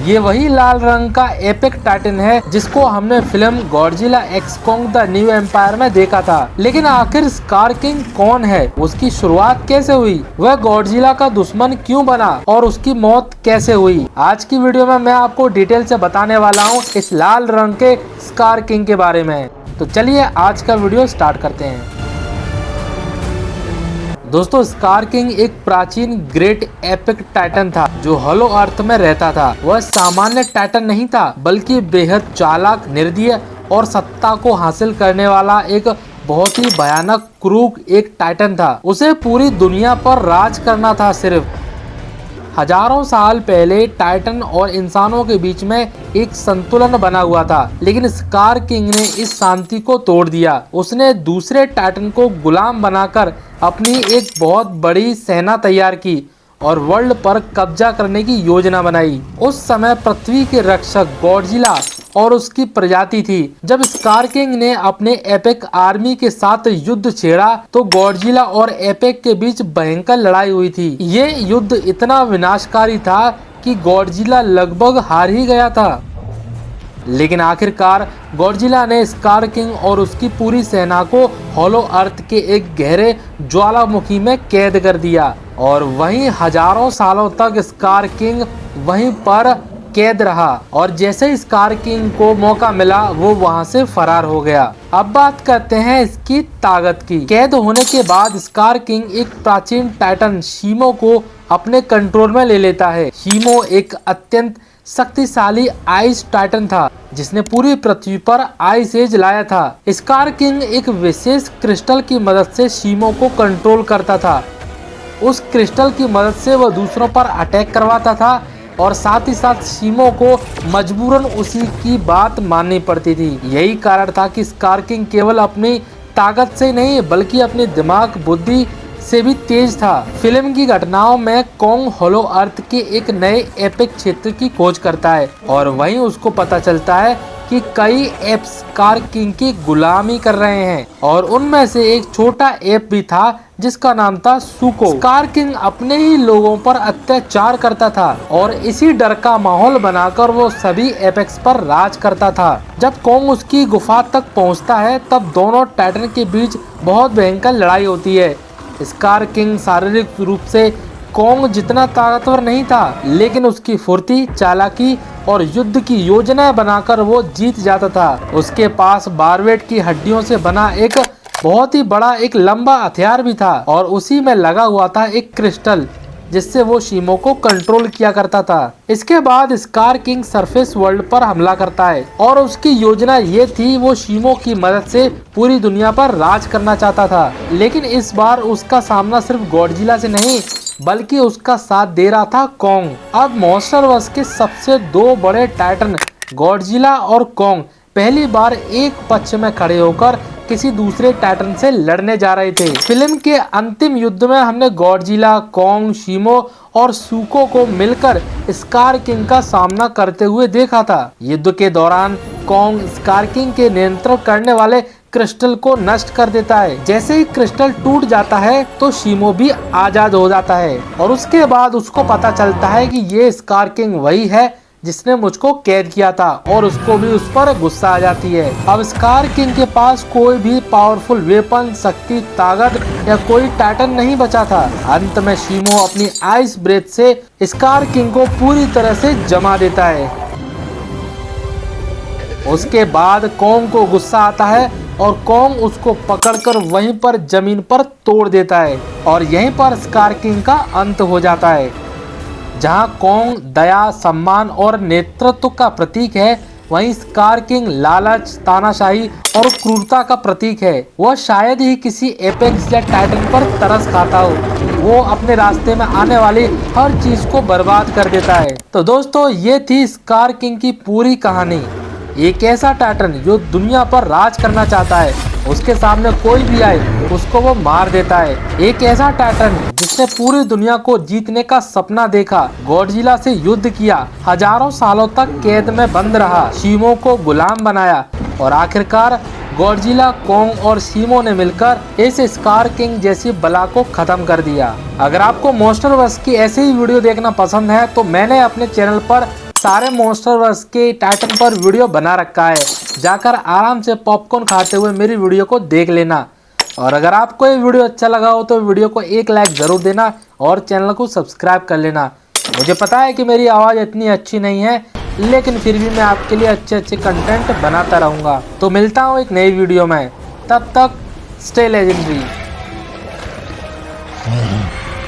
ये वही लाल रंग का एपिक टाइटन है जिसको हमने film Godzilla x Kong the new empire में देखा था। लेकिन आखिर स्कार किंग कौन है, उसकी शुरुआत कैसे हुई, वह गॉडजिला का दुश्मन क्यों बना और उसकी मौत कैसे हुई, आज की वीडियो में मैं आपको डिटेल से बताने वाला हूँ इस लाल रंग के स्कार किंग के बारे में। तो चलिए आज का वीडियो स्टार्ट करते हैं। दोस्तों, स्कार किंग एक प्राचीन ग्रेट एपिक टाइटन था जो हॉलो अर्थ में रहता था। वह सामान्य टाइटन नहीं था बल्कि बेहद चालाक, निर्दयी और सत्ता को हासिल करने वाला एक बहुत ही भयानक क्रूर एक टाइटन था। उसे पूरी दुनिया पर राज करना था। सिर्फ हजारों साल पहले टाइटन और इंसानों के बीच में एक संतुलन बना हुआ था, लेकिन स्कार किंग ने इस शांति को तोड़ दिया। उसने दूसरे टाइटन को गुलाम बनाकर अपनी एक बहुत बड़ी सेना तैयार की और वर्ल्ड पर कब्जा करने की योजना बनाई। उस समय पृथ्वी के रक्षक गॉडजिला और उसकी प्रजाति थी। जब स्कार किंग ने अपने एपिक आर्मी के साथ युद्ध छेड़ा तो गॉडजिला और एपिक के बीच भयंकर लड़ाई हुई थी। ये युद्ध इतना विनाशकारी था कि गॉडजिला लगभग हार ही गया था। लेकिन आखिरकार गॉडजिला ने स्कार किंग और उसकी पूरी सेना को हॉलो अर्थ के एक गहरे ज्वालामुखी में कैद कर दिया और वहीं हजारों सालों तक स्कार किंग वहीं पर कैद रहा। और जैसे ही स्कार किंग को मौका मिला वो वहां से फरार हो गया। अब बात करते हैं इसकी ताकत की। कैद होने के बाद स्कार किंग एक प्राचीन टाइटन शीमो को अपने कंट्रोल में ले लेता है। शीमो एक अत्यंत शक्तिशाली आइस टाइटन था जिसने पूरी पृथ्वी पर आइस एज लाया था। स्कार किंग एक विशेष क्रिस्टल की मदद से शीमो को कंट्रोल करता था। उस क्रिस्टल की मदद से वह दूसरों पर अटैक करवाता था और साथ ही साथ शीमो को मजबूरन उसी की बात माननी पड़ती थी। यही कारण था कि स्कार किंग केवल अपनी ताकत से नहीं बल्कि अपने दिमाग, बुद्धि से भी तेज था। फिल्म की घटनाओं में कॉन्ग हॉलो अर्थ के एक नए एपिक क्षेत्र की खोज करता है और वहीं उसको पता चलता है कि कई एप स्कार किंग की गुलामी कर रहे हैं और उनमें से एक छोटा एप भी था जिसका नाम था सुको। स्कार किंग अपने ही लोगों पर अत्याचार करता था और इसी डर का माहौल बनाकर वो सभी एपेक्स पर राज करता था। जब कॉन्ग उसकी गुफा तक पहुंचता है तब दोनों टाइटन के बीच बहुत भयंकर लड़ाई होती है। स्कार किंग शारीरिक रूप से कॉन्ग जितना ताकतवर नहीं था, लेकिन उसकी फुर्ती, चालाकी और युद्ध की योजनाएं बनाकर वो जीत जाता था। उसके पास बारवेट की हड्डियों से बना एक बहुत ही बड़ा एक लंबा हथियार भी था और उसी में लगा हुआ था एक क्रिस्टल जिससे वो शीमो को कंट्रोल किया करता था। इसके बाद स्कार किंग सरफेस वर्ल्ड पर हमला करता है और उसकी योजना ये थी वो शीमो की मदद से पूरी दुनिया पर राज करना चाहता था। लेकिन इस बार उसका सामना सिर्फ गॉडजिला से नहीं बल्कि उसका साथ दे रहा था कॉन्ग। अब मॉन्स्टरवर्स के सबसे दो बड़े टाइटन गॉडजिला और कॉन्ग पहली बार एक पक्ष में खड़े होकर किसी दूसरे टाइटन से लड़ने जा रहे थे। फिल्म के अंतिम युद्ध में हमने गॉडजिला, कॉन्ग, शीमो और सुको को मिलकर स्कार किंग का सामना करते हुए देखा था। युद्ध के दौरान कॉन्ग स्कार किंग के नियंत्रण करने वाले क्रिस्टल को नष्ट कर देता है। जैसे ही क्रिस्टल टूट जाता है तो शीमो भी आजाद हो जाता है और उसके बाद उसको पता चलता है कि ये स्कार किंग वही है जिसने मुझको कैद किया था और उसको भी उस पर गुस्सा आ जाती है। अब स्कार किंग के पास कोई भी पावरफुल वेपन, शक्ति, ताकत या कोई टाइटन नहीं बचा था। अंत में शीमो अपनी आइस ब्रेथ से स्कार किंग को पूरी तरह से जमा देता है। उसके बाद कॉन्ग को गुस्सा आता है और कॉन्ग उसको पकड़कर वहीं पर जमीन पर तोड़ देता है और यहीं पर स्कार किंग का अंत हो जाता है। जहां कॉन्ग दया, सम्मान और नेतृत्व का प्रतीक है, वहीं स्कार किंग लालच, तानाशाही और क्रूरता का प्रतीक है। वह शायद ही किसी एपेक्स या टाइटन पर तरस खाता हो। वो अपने रास्ते में आने वाली हर चीज को बर्बाद कर देता है। तो दोस्तों, ये थी स्कार किंग की पूरी कहानी। एक ऐसा टाइटन जो दुनिया पर राज करना चाहता है, उसके सामने कोई भी आए उसको वो मार देता है। एक ऐसा टाइटन जिसने पूरी दुनिया को जीतने का सपना देखा, गॉडजिला से युद्ध किया, हजारों सालों तक कैद में बंद रहा, शीमो को गुलाम बनाया और आखिरकार गॉडजिला, कॉन्ग और शीमो ने मिलकर इस स्कार किंग जैसी बला को खत्म कर दिया। अगर आपको मॉन्स्टरवर्स की ऐसे ही वीडियो देखना पसंद है तो मैंने अपने चैनल पर सारे मॉन्स्टरवर्स के टाइटन पर वीडियो बना रखा है, जाकर आराम से पॉपकॉर्न खाते हुए मेरी वीडियो को देख लेना। और अगर आपको ये वीडियो अच्छा लगा हो तो वीडियो को एक लाइक ज़रूर देना और चैनल को सब्सक्राइब कर लेना। मुझे पता है कि मेरी आवाज़ इतनी अच्छी नहीं है, लेकिन फिर भी मैं आपके लिए अच्छे कंटेंट बनाता रहूँगा। तो मिलता हूँ एक नई वीडियो में, तब तक स्टे लेजेंडरी।